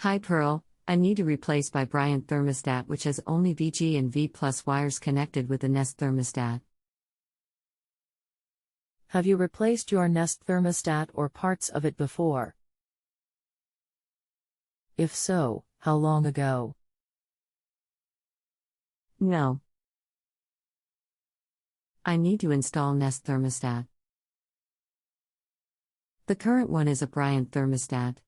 Hi Pearl, I need to replace my Bryant Thermostat which has only VG and V+ wires connected with the Nest Thermostat. Have you replaced your Nest Thermostat or parts of it before? If so, how long ago? No. I need to install Nest Thermostat. The current one is a Bryant Thermostat.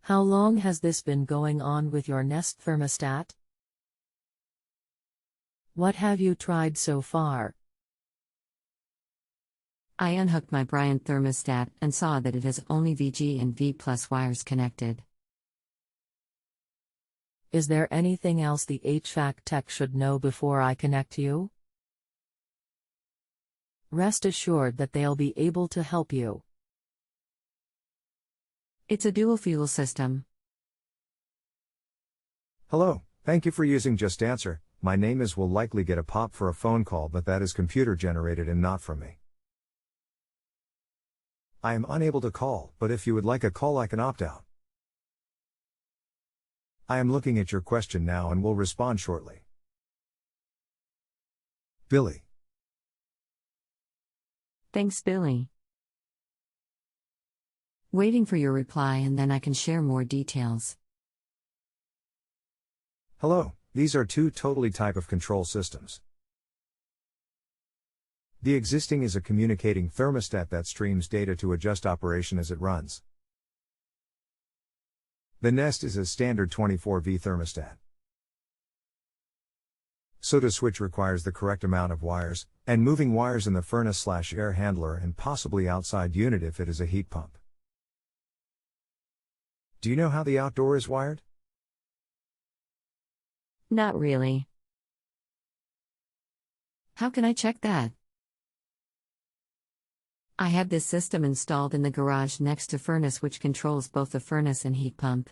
How long has this been going on with your Nest Thermostat? What have you tried so far? I unhooked my Bryant Thermostat and saw that it has only VG and V+ wires connected. Is there anything else the HVAC Tech should know before I connect you? Rest assured that they'll be able to help you. It's a dual fuel system. Hello, thank you for using JustAnswer. My name will likely get a pop for a phone call, but that is computer generated and not from me. I am unable to call, but if you would like a call I can opt out. I am looking at your question now and will respond shortly. Billy. Thanks Billy. Waiting for your reply and then I can share more details. Hello, these are two totally type of control systems. The existing is a communicating thermostat that streams data to adjust operation as it runs. The Nest is a standard 24V thermostat. So to switch requires the correct amount of wires, and moving wires in the furnace/air handler and possibly outside unit if it is a heat pump. Do you know how the outdoor is wired? Not really. How can I check that? I have this system installed in the garage next to furnace which controls both the furnace and heat pump.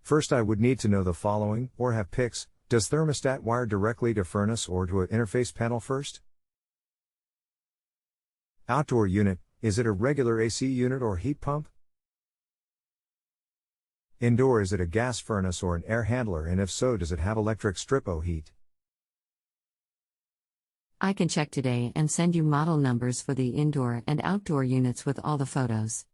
First I would need to know the following, or have pics. Does thermostat wire directly to furnace or to an interface panel first? Outdoor unit, is it a regular AC unit or heat pump? Indoor, is it a gas furnace or an air handler, and if so does it have electric strip-o heat? I can check today and send you model numbers for the indoor and outdoor units with all the photos.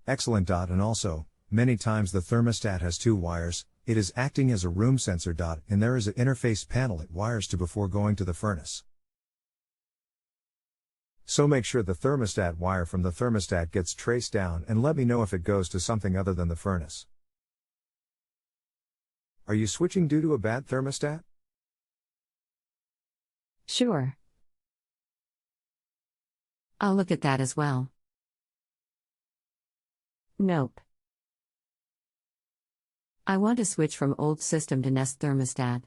Excellent. And also, many times the thermostat has two wires, it is acting as a room sensor. And there is an interface panel it wires to before going to the furnace. So make sure the thermostat wire from the thermostat gets traced down and let me know if it goes to something other than the furnace. Are you switching due to a bad thermostat? Sure. I'll look at that as well. Nope. I want to switch from old system to Nest Thermostat.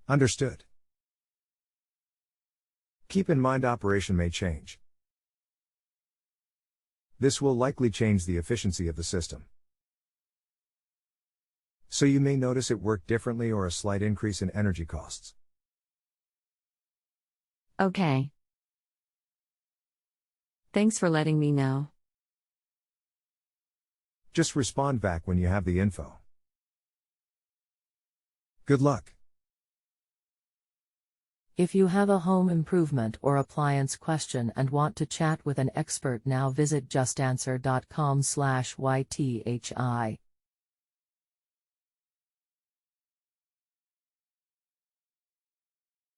Understood. Keep in mind operation may change. This will likely change the efficiency of the system. So you may notice it work differently or a slight increase in energy costs. Okay. Thanks for letting me know. Just respond back when you have the info. Good luck. If you have a home improvement or appliance question and want to chat with an expert now, visit justanswer.com/ythi.